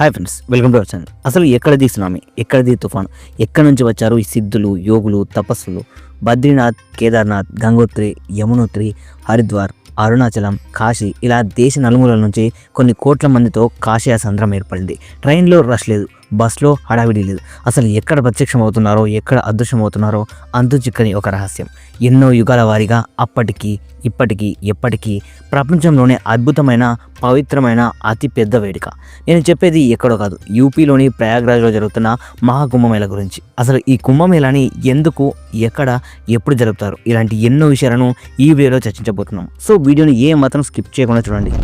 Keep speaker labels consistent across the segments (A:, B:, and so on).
A: Hi friends, welcome to our channel. అసలు ఎక్కడిది tsunami, ఎక్కడిది తుఫాను, ఎక్కడి నుంచి వచ్చారు ఈ సిద్ధులు, యోగులు, తపస్సులు? బద్రీనాథ్, కేదార్నాథ్, గంగోత్రి, యమునోత్రి, హరిద్వార్, అరుణాచలం, కాశీ ఇలా దేశ నలుమూలల నుంచి కొన్ని కోట్ల మందితో కాశీ సంద్రం ఏర్పడింది. ట్రైన్లో రష్ లేదు, బస్లో హడావిడి లేదు. అసలు ఎక్కడ ప్రత్యక్షం అవుతున్నారో, ఎక్కడ అదృశ్యం అవుతున్నారో అంతు చిక్కని ఒక రహస్యం. ఎన్నో యుగాల వారీగా అప్పటికి ఇప్పటికీ ఎప్పటికీ ప్రపంచంలోనే అద్భుతమైన పవిత్రమైన అతి పెద్ద వేడుక. నేను చెప్పేది ఎక్కడో కాదు, యూపీలోని ప్రయాగ్రాజ్లో జరుగుతున్న మహాకుంభమేళ గురించి. అసలు ఈ కుంభమేళాని ఎందుకు, ఎక్కడ, ఎప్పుడు జరుపుతారు, ఇలాంటి ఎన్నో విషయాలను ఈ వీడియోలో చర్చించబోతున్నాం. సో వీడియోని ఏ మాత్రం స్కిప్ చేయకుండా చూడండి.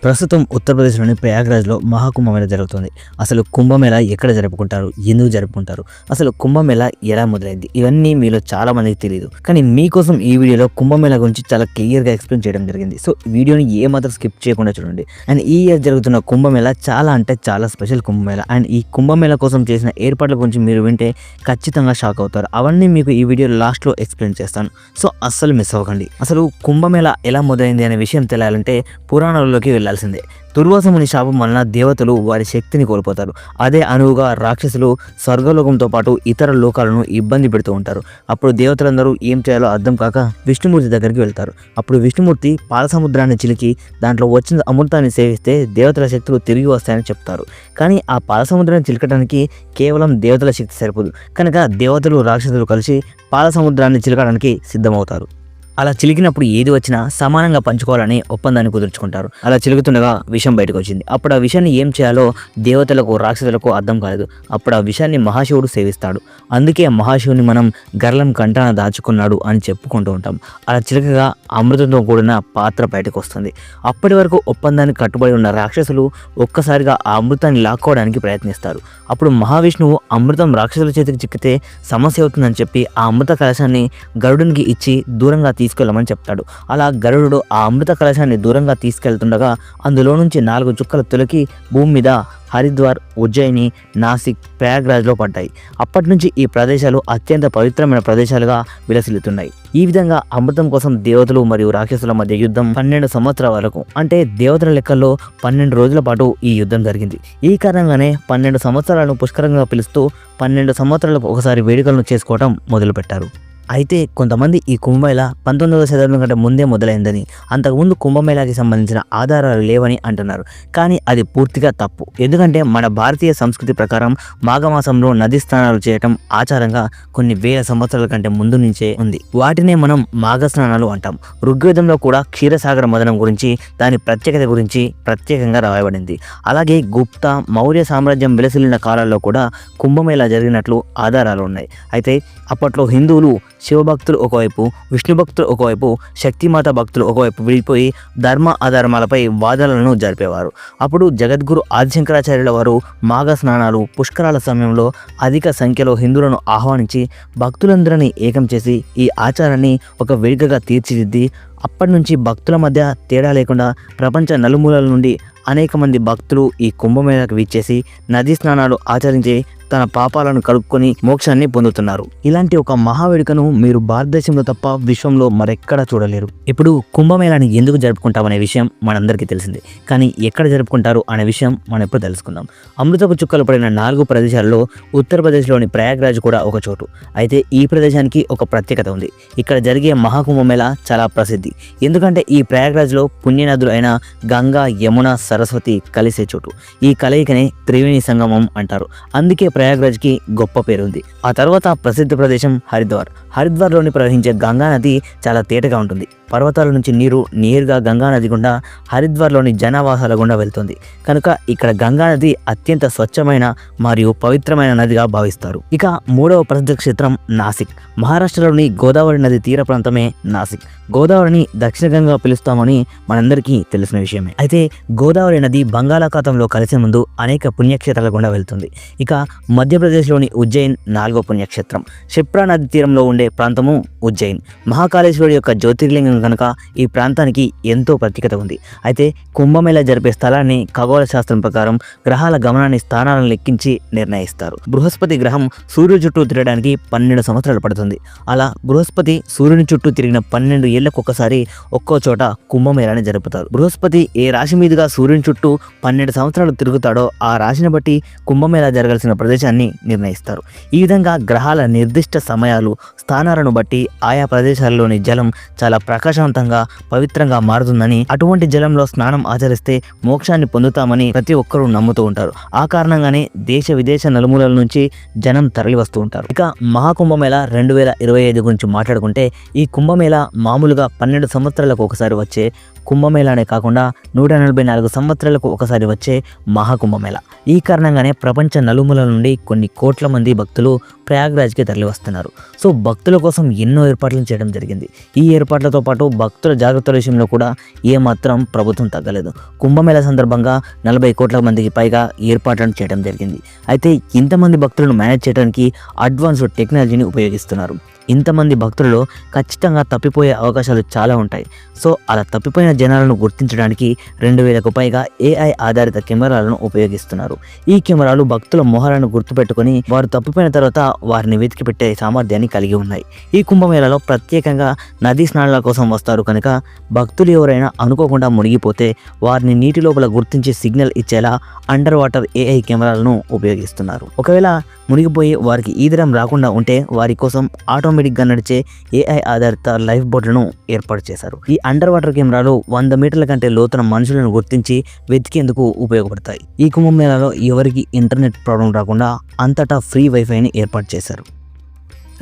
A: ప్రస్తుతం ఉత్తరప్రదేశ్లోని ప్రయాగ్రాజ్లో మహాకుంభమేళ జరుగుతుంది. అసలు కుంభమేళ ఎక్కడ జరుపుకుంటారు, ఎందుకు జరుపుకుంటారు, అసలు కుంభమేళ ఎలా మొదలైంది, ఇవన్నీ మీలో చాలా మందికి తెలియదు. కానీ మీకోసం ఈ వీడియోలో కుంభమేళ గురించి చాలా క్లియర్గా ఎక్స్ప్లెయిన్ చేయడం జరిగింది. సో వీడియోని ఏ మాత్రం స్కిప్ చేయకుండా చూడండి. అండ్ ఈ ఇయర్ జరుగుతున్న కుంభమేళ చాలా అంటే చాలా స్పెషల్ కుంభమేళ. అండ్ ఈ కుంభమేళ కోసం చేసిన ఏర్పాట్ల గురించి మీరు వింటే ఖచ్చితంగా షాక్ అవుతారు. అవన్నీ మీకు ఈ వీడియో లాస్ట్లో ఎక్స్ప్లెయిన్ చేస్తాను. సో అస్సలు మిస్ అవ్వకండి. అసలు కుంభమేళ ఎలా మొదలైంది అనే విషయం తెలియాలంటే పురాణాలలోకి వెళ్ళాల్సిందే. దుర్వాసముని శాపం వలన దేవతలు వారి శక్తిని కోల్పోతారు. అదే అనువుగా రాక్షసులు స్వర్గలోకంతో పాటు ఇతర లోకాలను ఇబ్బంది పెడుతూ ఉంటారు. అప్పుడు దేవతలందరూ ఏం చేయాలో అర్థం కాక విష్ణుమూర్తి దగ్గరికి వెళ్తారు. అప్పుడు విష్ణుమూర్తి పాల సముద్రాన్ని చిలికి దాంట్లో వచ్చిన అమృతాన్ని సేవిస్తే దేవతల శక్తులు తిరిగి వస్తాయని చెప్తారు. కానీ ఆ పాల సముద్రాన్ని చిలకడానికి కేవలం దేవతల శక్తి సరిపోదు. కనుక దేవతలు రాక్షసులు కలిసి పాల సముద్రాన్ని చిలకడానికి సిద్ధమవుతారు. అలా చిలికినప్పుడు ఏది వచ్చినా సమానంగా పంచుకోవాలని ఒప్పందాన్ని కుదుర్చుకుంటారు. అలా చిలుకుతుండగా విషం బయటకు వచ్చింది. అప్పుడు ఆ విషయాన్ని ఏం చేయాలో దేవతలకు రాక్షసులకు అర్థం కాలేదు. అప్పుడు ఆ విషయాన్ని మహాశివుడు సేవిస్తాడు. అందుకే మహాశివుని మనం గర్లం కంటాన దాచుకున్నాడు అని చెప్పుకుంటూ ఉంటాం. అలా చిలకగా అమృతంతో కూడిన పాత్ర బయటకు వస్తుంది. అప్పటి వరకు ఒప్పందానికి కట్టుబడి ఉన్న రాక్షసులు ఒక్కసారిగా ఆ అమృతాన్ని లాక్కోవడానికి ప్రయత్నిస్తారు. అప్పుడు మహావిష్ణువు అమృతం రాక్షసుల చేతికి చిక్కితే సమస్య అవుతుందని చెప్పి ఆ అమృత కలశాన్ని గరుడునికి ఇచ్చి దూరంగా తీసుకెళ్ళమని చెప్తాడు. అలా గరుడు ఆ అమృత కలశాన్ని దూరంగా తీసుకెళ్తుండగా అందులో నుంచి 4 చుక్కలు తొలగి భూమి మీద హరిద్వార్, ఉజ్జయిని, నాసిక్, ప్రయాగ్రాజ్లో పడ్డాయి. అప్పటి నుంచి ఈ ప్రదేశాలు అత్యంత పవిత్రమైన ప్రదేశాలుగా విలసిల్లుతున్నాయి. ఈ విధంగా అమృతం కోసం దేవతలు మరియు రాక్షసుల మధ్య యుద్ధం 12 సంవత్సరాల వరకు, అంటే దేవతల లెక్కల్లో 12 రోజుల పాటు ఈ యుద్ధం జరిగింది. ఈ కారణంగానే 12 సంవత్సరాలను పుష్కరంగా పిలుస్తూ 12 సంవత్సరాలకు ఒకసారి వేడుకలను చేసుకోవడం మొదలుపెట్టారు. అయితే కొంతమంది ఈ కుంభమేళ 19వ శతాబ్దం కంటే ముందే మొదలైందని, అంతకుముందు కుంభమేళాకి సంబంధించిన ఆధారాలు లేవని అంటున్నారు. కానీ అది పూర్తిగా తప్పు. ఎందుకంటే మన భారతీయ సంస్కృతి ప్రకారం మాఘమాసంలో నదీ స్నానాలు చేయటం ఆచారంగా కొన్ని వేల సంవత్సరాల కంటే ముందు నుంచే ఉంది. వాటినే మనం మాఘ స్నానాలు అంటాం. ఋగ్వేదంలో కూడా క్షీరసాగర మదనం గురించి, దాని ప్రత్యేకత గురించి ప్రత్యేకంగా రాయబడింది. అలాగే గుప్తా, మౌర్య సామ్రాజ్యం విలసిల్లిన కాలాల్లో కూడా కుంభమేళ జరిగినట్లు ఆధారాలు ఉన్నాయి. అయితే అప్పట్లో హిందువులు శివభక్తులు ఒకవైపు, విష్ణు భక్తులు ఒకవైపు, శక్తిమాత భక్తులు ఒకవైపు విడిపోయి ధర్మ అధర్మాలపై వాదనలను జరిపేవారు. అప్పుడు జగద్గురు ఆదిశంకరాచార్యుల వారు మాఘ స్నానాలు, పుష్కరాల సమయంలో అధిక సంఖ్యలో హిందువులను ఆహ్వానించి భక్తులందరినీ ఏకం చేసి ఈ ఆచారాన్ని ఒక వేడుకగా తీర్చిదిద్ది అప్పటి నుంచి భక్తుల మధ్య తేడా లేకుండా ప్రపంచ నలుమూలల నుండి అనేక మంది భక్తులు ఈ కుంభమేళకు వీచేసి నదీ స్నానాలు ఆచరించి తన పాపాలను కడుక్కొని మోక్షాన్ని పొందుతున్నారు. ఇలాంటి ఒక మహావేడుకను మీరు భారతదేశంలో తప్ప విశ్వంలో మరెక్కడా చూడలేరు. ఇప్పుడు కుంభమేళాని ఎందుకు జరుపుకుంటామనే విషయం మనందరికీ తెలిసిందే. కానీ ఎక్కడ జరుపుకుంటారు అనే విషయం మనం ఎప్పుడు తెలుసుకుందాం. అమృతపు చుక్కలు పడిన 4 ప్రదేశాల్లో ఉత్తరప్రదేశ్లోని ప్రయాగ్రాజ్ కూడా ఒక చోటు. అయితే ఈ ప్రదేశానికి ఒక ప్రత్యేకత ఉంది. ఇక్కడ జరిగే మహాకుంభమేళ చాలా ప్రసిద్ధి. ఎందుకంటే ఈ ప్రయాగ్రాజ్లో పుణ్యనదులు అయిన గంగా, యమున, సరస్వతి కలిసే చోటు. ఈ కలయికనే త్రివేణి సంగమం అంటారు. అందుకే ప్రయాగ్రాజ్కి గొప్ప పేరుంది. ఆ తర్వాత ప్రసిద్ధ ప్రదేశం హరిద్వార్. హరిద్వార్లోని ప్రవహించే గంగా నది చాలా తేటగా ఉంటుంది. పర్వతాల నుంచి నీరు నేరుగా గంగా నది గుండా హరిద్వార్లోని జనావాసాల గుండా వెళ్తుంది. కనుక ఇక్కడ గంగా నది అత్యంత స్వచ్ఛమైన మరియు పవిత్రమైన నదిగా భావిస్తారు. ఇక 3వ ప్రసిద్ధ క్షేత్రం నాసిక్. మహారాష్ట్రలోని గోదావరి నది తీర ప్రాంతమే నాసిక్. గోదావరిని దక్షిణ గంగా పిలుస్తామని మనందరికీ తెలిసిన విషయమే. అయితే గోదావరి నది బంగాళాఖాతంలో కలిసే ముందు అనేక పుణ్యక్షేత్రాల గుండా వెళ్తుంది. ఇక మధ్యప్రదేశ్లోని ఉజ్జయిన్ 4వ పుణ్యక్షేత్రం. క్షిప్రా నది తీరంలో ఉండే ప్రాంతము ఉజ్జయిన్. మహాకాళేశ్వరుడి యొక్క జ్యోతిర్లింగం కారణంగా కనుక ఈ ప్రాంతానికి ఎంతో ప్రత్యేకత ఉంది. అయితే కుంభమేళా జరిపే స్థలాన్ని ఖగోళ శాస్త్రం ప్రకారం గ్రహాల గమనాన్ని స్థానాలను లెక్కించి నిర్ణయిస్తారు. బృహస్పతి గ్రహం సూర్యుడి చుట్టూ తిరగడానికి 12 సంవత్సరాలు పడుతుంది. అలా బృహస్పతి సూర్యుని చుట్టూ తిరిగిన 12 ఏళ్లకు ఒక్కసారి ఒక్కో చోట కుంభమేళాని జరుపుతారు. బృహస్పతి ఏ రాశి మీదుగా సూర్యుని చుట్టూ 12 సంవత్సరాలు తిరుగుతాడో ఆ రాశిని బట్టి కుంభమేళా జరగాల్సిన ప్రదేశాన్ని నిర్ణయిస్తారు. ఈ విధంగా గ్రహాల నిర్దిష్ట సమయాలు, స్థానాలను బట్టి ఆయా ప్రదేశాల్లోని జలం చాలా ప్రకాశవంతంగా, పవిత్రంగా మారుతుందని, అటువంటి జలంలో స్నానం ఆచరిస్తే మోక్షాన్ని పొందుతామని ప్రతి ఒక్కరూ నమ్ముతూ ఉంటారు. ఆ కారణంగానే దేశ విదేశ నలుమూలల నుంచి జనం తరలి వస్తూ ఉంటారు. ఇక మహాకుంభమేళా 2025 గురించి మాట్లాడుకుంటే, ఈ కుంభమేళా మామూలుగా 12 సంవత్సరాలకు ఒకసారి వచ్చే కుంభమేళానే కాకుండా 144 సంవత్సరాలకు ఒకసారి వచ్చే మహాకుంభమేళా. ఈ కారణంగానే ప్రపంచ నలుమూలల నుండి కొన్ని కోట్ల మంది భక్తులు ప్రయాగ్రాజ్కి తరలి వస్తున్నారు. సో భక్తుల కోసం ఎన్నో ఏర్పాట్లను చేయడం జరిగింది. ఈ ఏర్పాట్లతో పాటు భక్తుల జాగ్రత్తల విషయంలో కూడా ఏమాత్రం ప్రభుత్వం తగ్గలేదు. కుంభమేళా సందర్భంగా 40 కోట్ల మందికి పైగా ఏర్పాట్లను చేయడం జరిగింది. అయితే ఇంతమంది భక్తులను మేనేజ్ చేయడానికి అడ్వాన్స్డ్ టెక్నాలజీని ఉపయోగిస్తున్నారు. ఇంతమంది భక్తులలో ఖచ్చితంగా తప్పిపోయే అవకాశాలు చాలా ఉంటాయి. సో అలా తప్పిపోయిన జనాలను గుర్తించడానికి 2000కు పైగా AI ఆధారిత కెమెరాలను ఉపయోగిస్తున్నారు. ఈ కెమెరాలు భక్తుల మొహాలను గుర్తుపెట్టుకుని వారు తప్పిపోయిన తర్వాత వారిని వెతికి పెట్టే సామర్థ్యాన్ని కలిగి ఉన్నాయి. ఈ కుంభమేళాలో ప్రత్యేకంగా నదీ స్నానాల కోసం వస్తారు కనుక భక్తులు ఎవరైనా అనుకోకుండా మునిగిపోతే వారిని నీటి లోపల గుర్తించి సిగ్నల్ ఇచ్చేలా అండర్ వాటర్ AI కెమెరాలను ఉపయోగిస్తున్నారు. ఒకవేళ మునిగిపోయి వారికి ఈదడం రాకుండా ఉంటే వారి కోసం ఆటోమేటిక్గా నడిచే AI ఆధారిత లైఫ్ బోట్లను ఏర్పాటు చేశారు. ఈ అండర్ వాటర్ కెమెరాలు 100 మీటర్ల కంటే లోతున మనుషులను గుర్తించి వెతికేందుకు ఉపయోగపడతాయి. ఈ కుంభమేళాలో ఎవరికి ఇంటర్నెట్ ప్రాబ్లం రాకుండా అంతటా ఫ్రీ వైఫైని ఏర్పాటు చేశారు.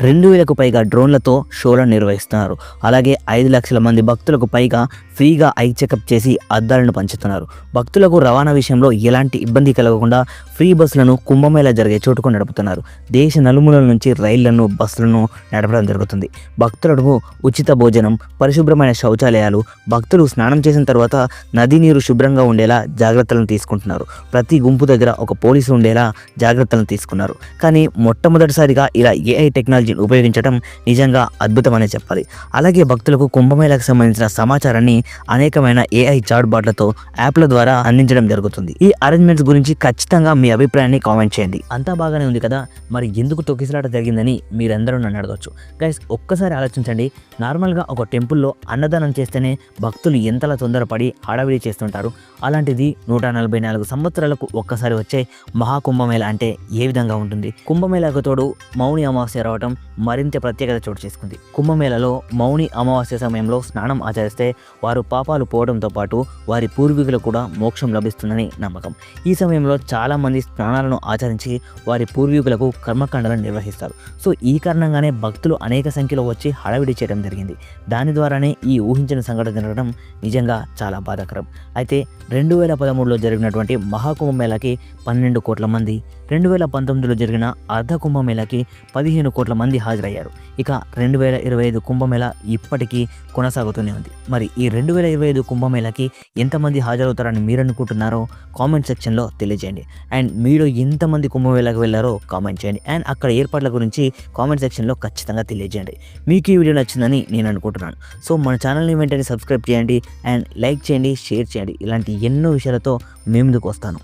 A: 2000కు పైగా డ్రోన్లతో షోలను నిర్వహిస్తున్నారు. అలాగే 5 లక్షల మంది భక్తులకు పైగా ఫ్రీగా ఐ చెకప్ చేసి అద్దాలను పంచుతున్నారు. భక్తులకు రవాణా విషయంలో ఎలాంటి ఇబ్బంది కలగకుండా ఫ్రీ బస్సులను కుంభమేళా జరిగే చోటుకు నడుపుతున్నారు. దేశ నలుమూలల నుంచి రైళ్లను, బస్సులను నడపడం జరుగుతుంది. భక్తులకు ఉచిత భోజనం, పరిశుభ్రమైన శౌచాలయాలు, భక్తులు స్నానం చేసిన తర్వాత నదీ నీరు శుభ్రంగా ఉండేలా జాగ్రత్తలను తీసుకుంటున్నారు. ప్రతి గుంపు దగ్గర ఒక పోలీసు ఉండేలా జాగ్రత్తలను తీసుకున్నారు. కానీ మొట్టమొదటిసారిగా ఇలా AI టెక్నాలజీ ఉపయోగించడం నిజంగా అద్భుతమనే చెప్పాలి. అలాగే భక్తులకు కుంభమేళాకు సంబంధించిన సమాచారాన్ని అనేకమైన AI చాట్ బాట్లతో యాప్ల ద్వారా అందించడం జరుగుతుంది. ఈ అరేంజ్మెంట్స్ గురించి ఖచ్చితంగా మీ అభిప్రాయాన్ని కామెంట్ చేయండి. అంతా బాగానే ఉంది కదా, మరి ఎందుకు తొక్కిసలాట జరిగిందని మీరందరూ నన్ను అడగవచ్చు. గైస్, ఒక్కసారి ఆలోచించండి. నార్మల్గా ఒక టెంపుల్లో అన్నదానం చేస్తేనే భక్తులు ఎంతలా తొందరపడి హడావిడి చేస్తుంటారు. అలాంటిది 144 సంవత్సరాలకు ఒక్కసారి వచ్చే మహాకుంభమేళా అంటే ఏ విధంగా ఉంటుంది? కుంభమేళాకు తోడు మౌని అమావాస్య రావడం మరింత ప్రత్యేకత చోటు చేసుకుంది. కుంభమేళాలో మౌని అమావాస్య సమయంలో స్నానం ఆచరిస్తే వారు పాపాలు పోవడంతో పాటు వారి పూర్వీకులకు కూడా మోక్షం లభిస్తుందని నమ్మకం. ఈ సమయంలో చాలా మంది స్నానాలను ఆచరించి వారి పూర్వీకులకు కర్మకాండలను నిర్వహిస్తారు. సో ఈ కారణంగానే భక్తులు అనేక సంఖ్యలో వచ్చి హడావిడి చేయడం జరిగింది. దాని ద్వారానే ఈ ఊహించిన సంఘటన జరగడం నిజంగా చాలా బాధాకరం. అయితే 2013లో జరిగినటువంటి మహాకుంభమేళాకి 12 కోట్ల మంది, 2019లో జరిగిన అర్ధ కుంభమేళాకి 15 కోట్ల మంది హాజరయ్యారు. ఇక 2025 కుంభమేళా ఇప్పటికీ కొనసాగుతూనే ఉంది. మరి ఈ 2025 కుంభమేళాకి ఎంతమంది హాజరవుతారని మీరు అనుకుంటున్నారో కామెంట్ సెక్షన్లో తెలియజేయండి. అండ్ మీరు ఎంతమంది కుంభమేళాకి వెళ్ళారో కామెంట్ చేయండి. అండ్ అక్కడ ఏర్పాట్ల గురించి కామెంట్ సెక్షన్లో ఖచ్చితంగా తెలియజేయండి. మీకు ఈ వీడియో నచ్చిందని నేను అనుకుంటున్నాను. సో మన ఛానల్ని వెంటనే సబ్స్క్రైబ్ చేయండి అండ్ లైక్ చేయండి, షేర్ చేయండి. ఇలాంటి ఎన్నో విషయాలతో మేము ముందుకు వస్తాను.